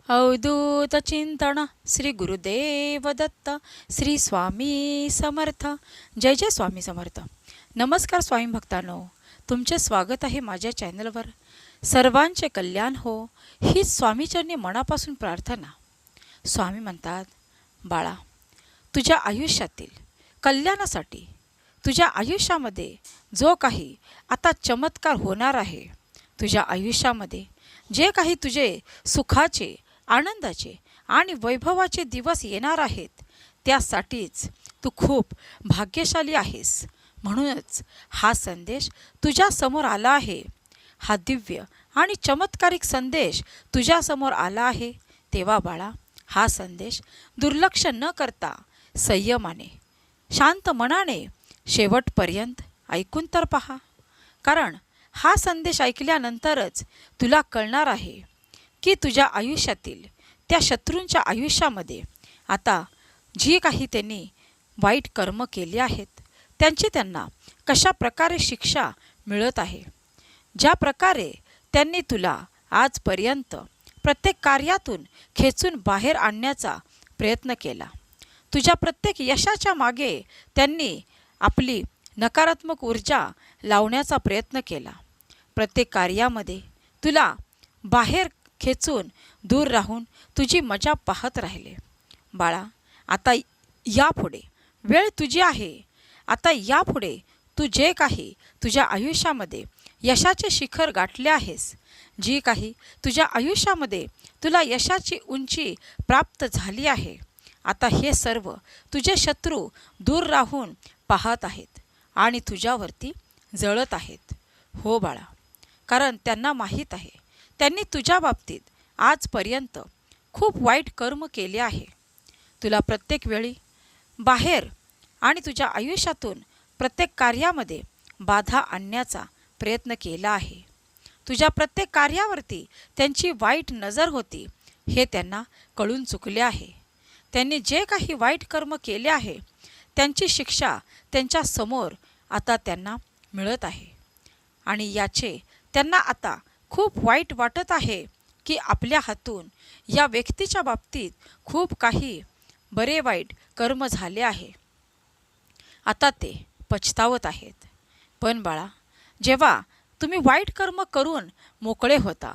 अवधूत चिंतन श्री गुरुदेव दत्त श्री स्वामी समर्थ. जय जय स्वामी समर्थ. नमस्कार स्वामी भक्तांनो, तुमचे स्वागत आहे माझ्या चॅनलवर. सर्वांचे कल्याण हो हीच स्वामीचरणी मनापासून प्रार्थना. स्वामी म्हणतात, बाळा, तुझ्या आयुष्यातील कल्याणासाठी तुझ्या आयुष्यामध्ये जो काही आता चमत्कार होणार आहे, तुझ्या आयुष्यामध्ये जे काही तुझे सुखाचे, आनंदाचे आणि वैभवाचे दिवस येणार आहेत, त्यासाठीच तू खूप भाग्यशाली आहेस. म्हणूनच हा संदेश तुझ्यासमोर आला आहे. हा दिव्य आणि चमत्कारिक संदेश तुझ्यासमोर आला आहे. तेव्हा बाळा, हा संदेश दुर्लक्ष न करता संयमाने, शांत मनाने शेवटपर्यंत ऐकून तर पहा. कारण हा संदेश ऐकल्यानंतरच तुला कळणार आहे की तुझ्या आयुष्यातील त्या शत्रूंच्या आयुष्यामध्ये आता जी काही त्यांनी वाईट कर्म केली आहेत, त्यांची त्यांना कशा प्रकारे शिक्षा मिळत आहे. ज्या प्रकारे त्यांनी तुला आजपर्यंत प्रत्येक कार्यातून खेचून बाहेर आणण्याचा प्रयत्न केला, तुझ्या प्रत्येक यशाच्या मागे त्यांनी आपली नकारात्मक ऊर्जा लावण्याचा प्रयत्न केला, प्रत्येक कार्यामध्ये तुला बाहेर खेचून दूर राहून तुझी मजा पाहत राहिले. बाळा, आता यापुढे वेळ तुझी आहे. आता यापुढे तू जे काही तुझ्या आयुष्यामध्ये यशाचे शिखर गाठले आहेस, जी काही तुझ्या आयुष्यामध्ये तुला यशाची उंची प्राप्त झाली आहे, आता हे सर्व तुझे शत्रू दूर राहून पाहत आहेत आणि तुझ्यावरती जळत आहेत. हो बाळा, कारण त्यांना माहीत आहे त्यांनी तुझ्या बाबतीत आजपर्यंत खूप वाईट कर्म केले आहे. तुला प्रत्येक वेळी बाहेर आणि तुझ्या आयुष्यातून प्रत्येक कार्यामध्ये बाधा आणण्याचा प्रयत्न केला आहे. तुझ्या प्रत्येक कार्यावरती त्यांची वाईट नजर होती, हे त्यांना कळून चुकले आहे. त्यांनी जे काही वाईट कर्म केले आहे, त्यांची शिक्षा त्यांच्या समोर आता त्यांना मिळत आहे. आणि याचे त्यांना आता खूप वाईट वाटत आहे की आपल्या हातून या व्यक्तीच्या बाबतीत खूप काही बरे वाईट कर्म झाले आहे. आता ते पछतावत आहेत. पण बाळा, जेव्हा तुम्ही वाईट कर्म करून मोकळे होता,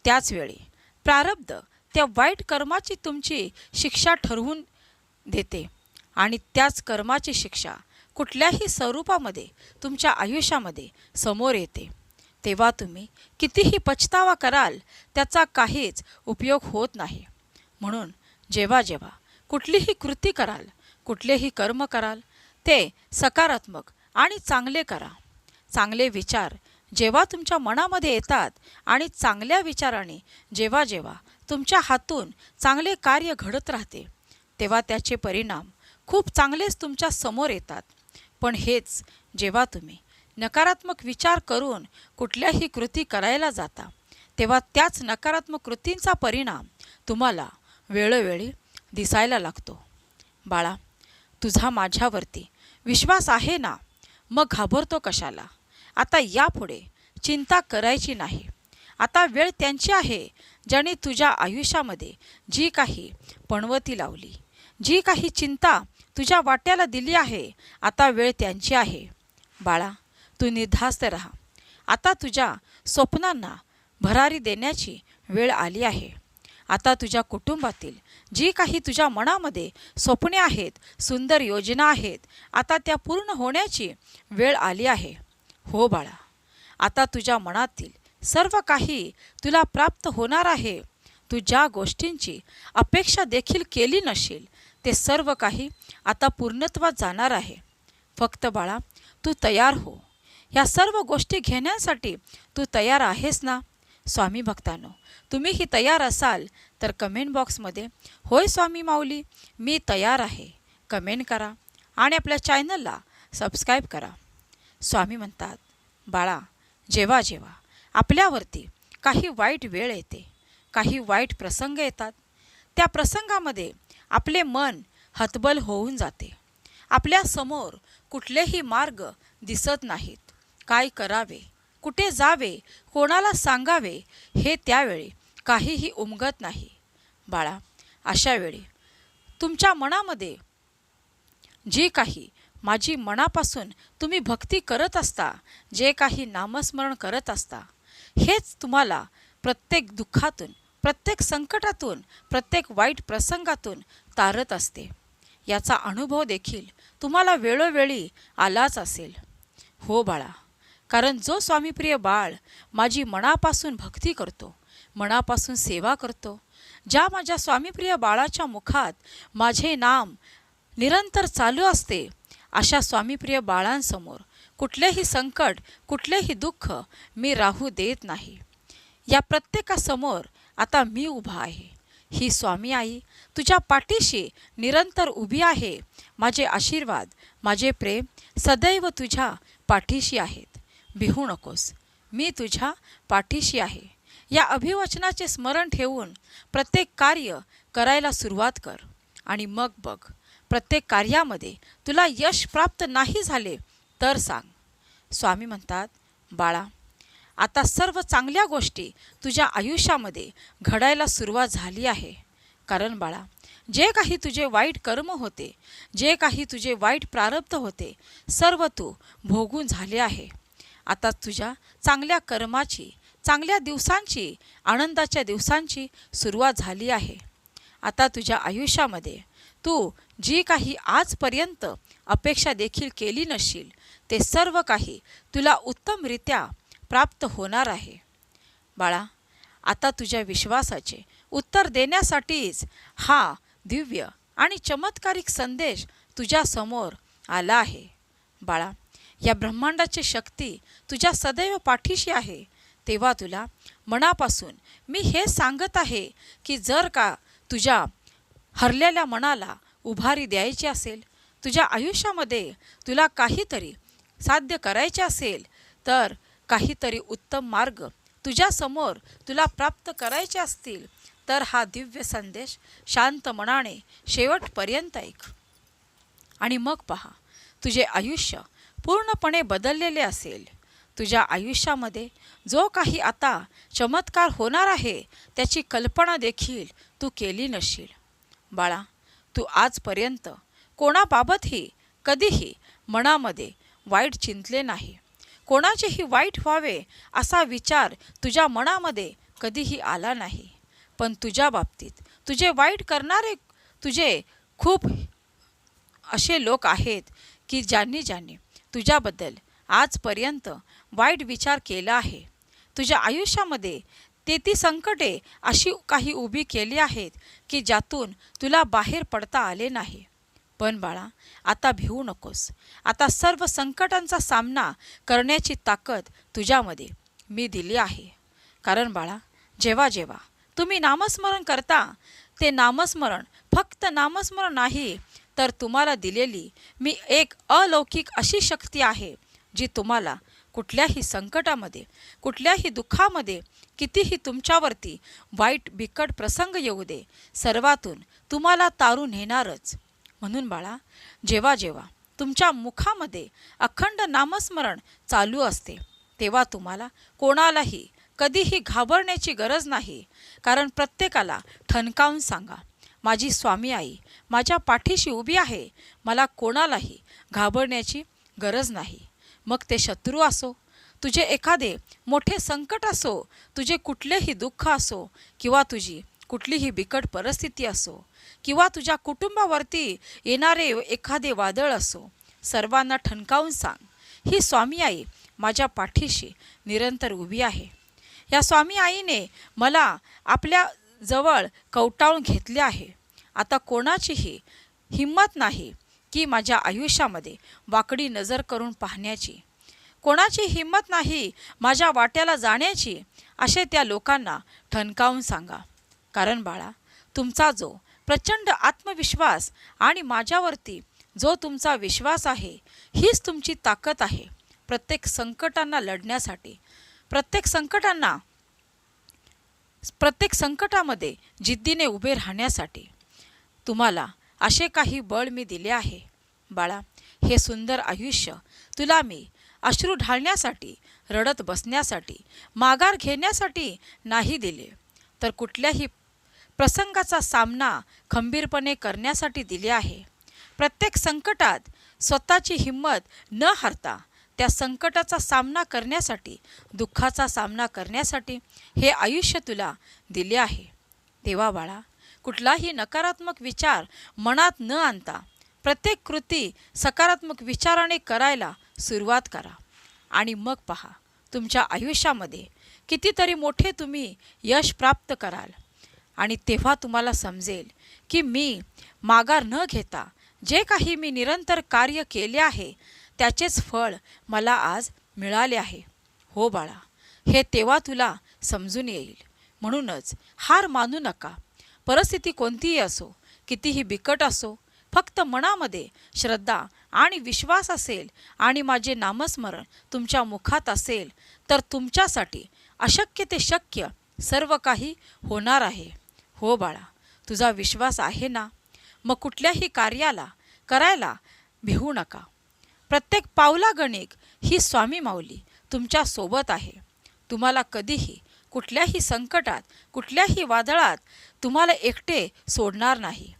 त्याचवेळी प्रारब्ध त्या वाईट कर्माची तुमची शिक्षा ठरवून देते आणि त्याच कर्माची शिक्षा कुठल्याही स्वरूपामध्ये तुमच्या आयुष्यामध्ये समोर येते. तेव्हा तुम्ही कितीही पछतावा कराल, त्याचा काहीच उपयोग होत नाही. म्हणून जेव्हा जेव्हा कुठलीही कृती कराल, कुठलेही कर्म कराल, ते सकारात्मक आणि चांगले करा. चांगले विचार जेव्हा तुमच्या मनामध्ये येतात आणि चांगल्या विचाराने जेव्हा जेव्हा तुमच्या हातून चांगले कार्य घडत राहते, तेव्हा त्याचे परिणाम खूप चांगलेच तुमच्या समोर येतात. पण हेच जेव्हा तुम्ही नकारात्मक विचार करून कुठल्याही कृती करायला जाता, तेव्हा त्याच नकारात्मक कृतींचा परिणाम तुम्हाला वेळोवेळी दिसायला लागतो. बाळा, तुझा माझ्यावरती विश्वास आहे ना, मग घाबरतो कशाला? आता यापुढे चिंता करायची नाही. आता वेळ त्यांची आहे ज्याने तुझ्या आयुष्यामध्ये जी काही पणवती लावली, जी काही चिंता तुझ्या वाट्याला दिली आहे, आता वेळ त्यांची आहे. बाळा, तू निर्धास्त राहा. आता तुझ्या स्वप्नांना भरारी देण्याची वेळ आली आहे. आता तुझ्या कुटुंबातील जी काही तुझ्या मनामध्ये स्वप्ने आहेत, सुंदर योजना आहेत, आता त्या पूर्ण होण्याची वेळ आली आहे. हो बाळा, आता तुझ्या मनातील सर्व काही तुला प्राप्त होणार आहे. तू ज्या गोष्टींची अपेक्षा देखील केली नसेल, ते सर्व काही आता पूर्णत्वात जाणार आहे. फक्त बाळा, तू तयार हो. या सर्व गोष्टी घेण्यासाठी तू तयार आहेस ना? स्वामी भक्तांनो, तुम्हीही तयार असाल तर कमेंट बॉक्समध्ये होय स्वामी माऊली, मी तयार आहे, कमेंट करा आणि आपल्या चॅनलला सबस्क्राईब करा. स्वामी म्हणतात, बाळा, जेव्हा जेव्हा आपल्यावरती काही वाईट वेळ येते, काही वाईट प्रसंग येतात, त्या प्रसंगामध्ये आपले मन हतबल होऊन जाते. आपल्यासमोर कुठलेही मार्ग दिसत नाहीत. काय करावे, कुठे जावे, कोणाला सांगावे, हे त्यावेळी काहीही उमगत नाही. बाळा, अशा वेळी तुमच्या मनामध्ये जी काही माझी मनापासून तुम्ही भक्ती करत असता, जे काही नामस्मरण करत असता, हेच तुम्हाला प्रत्येक दुःखातून, प्रत्येक संकटातून, प्रत्येक वाईट प्रसंगातून तारत असते. याचा अनुभव देखील तुम्हाला वेळोवेळी आलाच असेल. हो बाळा, कारण जो स्वामीप्रिय बाळ माझी मनापासून भक्ती करतो, मनापासून सेवा करतो, ज्या माझ्या स्वामीप्रिय बाळाच्या मुखात माझे नाम निरंतर चालू असते, अशा स्वामीप्रिय बाळांसमोर कुठलेही संकट, कुठलेही दुःख मी राहू देत नाही. या प्रत्येकासमोर आता मी उभा आहे. ही स्वामी आई तुझ्या पाठीशी निरंतर उभी आहे. माझे आशीर्वाद, माझे प्रेम सदैव तुझ्या पाठीशी आहेत. भिवू नकोस, मी तुझ्या पाठीशी आहे. या अभिवचनाचे स्मरण ठेवून प्रत्येक कार्य करायला सुरुवात कर आणि मग बघ, प्रत्येक कार्यामध्ये तुला यश प्राप्त नाही झाले तर सांग. स्वामी म्हणतात, बाळा, आता सर्व चांगल्या गोष्टी तुझ्या आयुष्यामध्ये घडायला सुरुवात झाली आहे. कारण बाळा, जे काही तुझे वाईट कर्म होते, जे काही तुझे वाईट प्रारब्ध होते, सर्व तू भोगून झाले आहे. आता तुझ्या चांगल्या कर्माची, चांगल्या दिवसांची, आनंदाच्या दिवसांची सुरुवात झाली आहे. आता तुझ्या आयुष्यामध्ये तू जी काही आजपर्यंत अपेक्षा देखील केली नसशील, ते सर्व काही तुला उत्तमरित्या प्राप्त होणार आहे. बाळा, आता तुझ्या विश्वासाचे उत्तर देण्यासाठीच हा दिव्य आणि चमत्कारिक संदेश तुझ्यासमोर आला आहे. बाळा, या ब्रह्मांडाची शक्ती तुझ्या सदैव पाठीशी आहे. तेव्हा तुला मनापासून मी हे सांगत आहे की जर का तुझ्या हरलेल्या मनाला उभारी द्यायची असेल, तुझ्या आयुष्यामध्ये तुला काहीतरी साध्य करायचे असेल, तर काहीतरी उत्तम मार्ग तुझ्यासमोर तुला प्राप्त करायचे असतील, तर हा दिव्य संदेश शांत मनाने शेवटपर्यंत ऐक. आणि मग पहा, तुझे आयुष्य पूर्णपणे बदललेले असेल. तुझ्या आयुष्यामध्ये जो काही आता चमत्कार होणार आहे, त्याची कल्पना देखील तू केली नसशील. बाळा, तू आजपर्यंत कोणाबाबतही कधीही मनामध्ये वाईट चिंतले नाही. कोणाचेही वाईट व्हावे असा विचार तुझ्या मनामध्ये कधीही आला नाही. पण तुझ्या बाबतीत तुझे वाईट करणारे तुझे खूप असे लोक आहेत की ज्यांनी तुझ्याबद्दल आजपर्यंत वाईट विचार केला आहे. तुझ्या आयुष्यामध्ये ती संकटे अशी काही उभी केली आहेत की ज्यातून तुला बाहेर पडता आले नाही. पण बाळा, आता भिवू नकोस. आता सर्व संकटांचा सामना करण्याची ताकद तुझ्यामध्ये मी दिली आहे. कारण बाळा, जेव्हा जेव्हा तुम्ही नामस्मरण करता, ते नामस्मरण फक्त नामस्मरण नाही, तर तुम्हाला दिलेली मी एक अलौकिक अशी शक्ती आहे, जी तुम्हाला कुठल्याही संकटामध्ये, कुठल्याही दुःखामध्ये, कितीही तुमच्यावरती वाईट बिकट प्रसंग येऊ दे, सर्वातून तुम्हाला तारून नेणारच. म्हणून बाळा, जेव्हा जेव्हा तुमच्या मुखामध्ये अखंड नामस्मरण चालू असते, तेव्हा तुम्हाला कोणालाही कधीही घाबरण्याची गरज नाही. कारण प्रत्येकाला ठणकावून सांगा, माझी स्वामी आई माझ्या पाठीशी उभी आहे. मला कोणालाही घाबरण्याची गरज नाही. मग ते शत्रू असो, तुझे एखादे मोठे संकट असो, तुझे कुठलेही दुःख असो, किंवा तुझी कुठलीही बिकट परिस्थिती असो, किंवा तुझ्या कुटुंबावरती येणारे एखादे वादळ असो, सर्वांना ठणकावून सांग, ही स्वामी आई माझ्या पाठीशी निरंतर उभी आहे. या स्वामी आईने मला आपल्या जवळ कवटाळून घेतले आहे. आता कोणाचीही हिंमत नाही की माझ्या आयुष्यामध्ये वाकडी नजर करून पाहण्याची, कोणाची हिंमत नाही माझ्या वाट्याला जाण्याची, असे त्या लोकांना ठणकावून सांगा. कारण बाळा, तुमचा जो प्रचंड आत्मविश्वास आणि माझ्यावरती जो तुमचा विश्वास आहे, हीच तुमची ताकद आहे प्रत्येक संकटांना लढण्यासाठी, प्रत्येक संकटामध्ये जिद्दीने उभे राहण्यासाठी. तुम्हाला असे काही बळ मी दिले आहे. बाळा, हे सुंदर आयुष्य तुला मी अश्रू ढाळण्यासाठी, रडत बसण्यासाठी, माघार घेण्यासाठी नाही दिले, तर कुठल्याही प्रसंगाचा सामना खंबीरपणे करण्यासाठी दिले आहे. प्रत्येक संकटात स्वतःची हिंमत न हरता त्या संकटाचा सामना करण्यासाठी, दुःखाचा सामना करण्यासाठी हे आयुष्य तुला दिले आहे. तेव्हा बाळा, कुठलाही नकारात्मक विचार मनात न आणता प्रत्येक कृती सकारात्मक विचाराने करायला सुरुवात करा आणि मग पहा, तुमच्या आयुष्यामध्ये कितीतरी मोठे तुम्ही यश प्राप्त कराल. आणि तेव्हा तुम्हाला समजेल की मी माघार न घेता जे काही मी निरंतर कार्य केले आहे त्याचेच फळ मला आज मिळाले आहे. हो बाळा, हे तेव्हा तुला समजून येईल. म्हणूनच हार मानू नका. परिस्थिती कोणतीही असो, कितीही बिकट असो, फक्त मनामध्ये श्रद्धा आणि विश्वास असेल आणि माझे नामस्मरण तुमच्या मुखात असेल तर तुमच्यासाठी अशक्य ते शक्य सर्व काही होणार आहे. हो बाळा, तुझा विश्वास आहे ना? मग कुठल्याही कार्याला करायला भिवू नका. प्रत्येक पावलागणिक ही स्वामी माऊली तुमच्या सोबत आहे. तुम्हाला कधीही कुठल्याही संकटात, कुठल्याही वादळात तुम्हाला एकटे सोडणार नाही.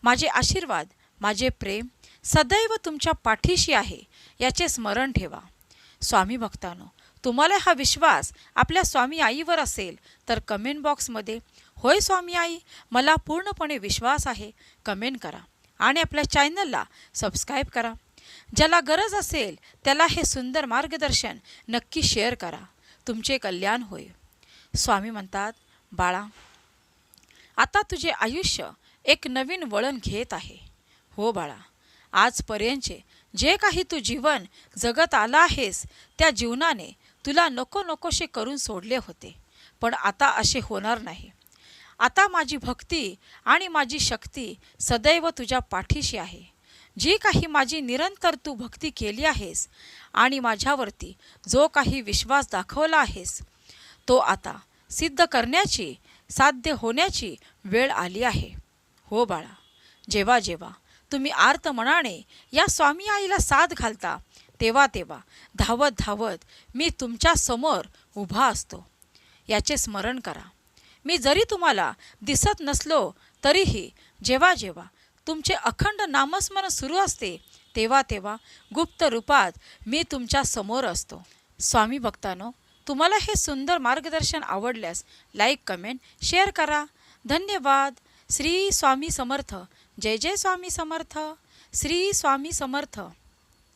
माझे आशीर्वाद, माझे प्रेम सदैव तुमच्या पाठीशी आहे याचे स्मरण ठेवा. स्वामी भक्तांनो, तुम्हाला हा विश्वास आपल्या स्वामी आईवर असेल तर कमेंट बॉक्समध्ये होय स्वामी आई, मला पूर्णपणे विश्वास आहे कमेंट करा आणि आपल्या चॅनलला सबस्क्राईब करा. ज्याला गरज असेल त्याला हे सुंदर मार्गदर्शन नक्की शेअर करा. तुमचे कल्याण होय. स्वामी म्हणतात, बाळा, आता तुझे आयुष्य एक नवीन वळण घेत आहे. हो बाळा, आजपर्यंतचे जे काही तू जीवन जगत आला आहेस त्या जीवनाने तुला नको नकोशे करून सोडले होते, पण आता असे होणार नाही. आता माझी भक्ती आणि माझी शक्ती सदैव तुझ्या पाठीशी आहे. जी काही माझी निरंतर तू भक्ती केली आहेस आणि माझ्यावरती जो काही विश्वास दाखवला आहेस तो आता सिद्ध करण्याची, साध्य होण्याची वेळ आली आहे. हो बाळा, जेव्हा जेव्हा तुम्ही आर्त मनाने या स्वामी आईला साथ घालता तेव्हा तेव्हा धावत धावत मी तुमच्या समोर उभा असतो याचे स्मरण करा. मी जरी तुम्हाला दिसत नसलो तरीही जेव्हा जेव्हा तुमचे अखंड नामस्मरण सुरू असते तेव्हा तेव्हा गुप्त रूपात मी तुमच्या समोर असतो. स्वामी भक्तांनो, तुम्हाला हे सुंदर मार्गदर्शन आवडल्यास लाईक, कमेंट, शेअर करा. धन्यवाद. श्री स्वामी समर्थ. जय जय स्वामी समर्थ. श्री स्वामी समर्थ.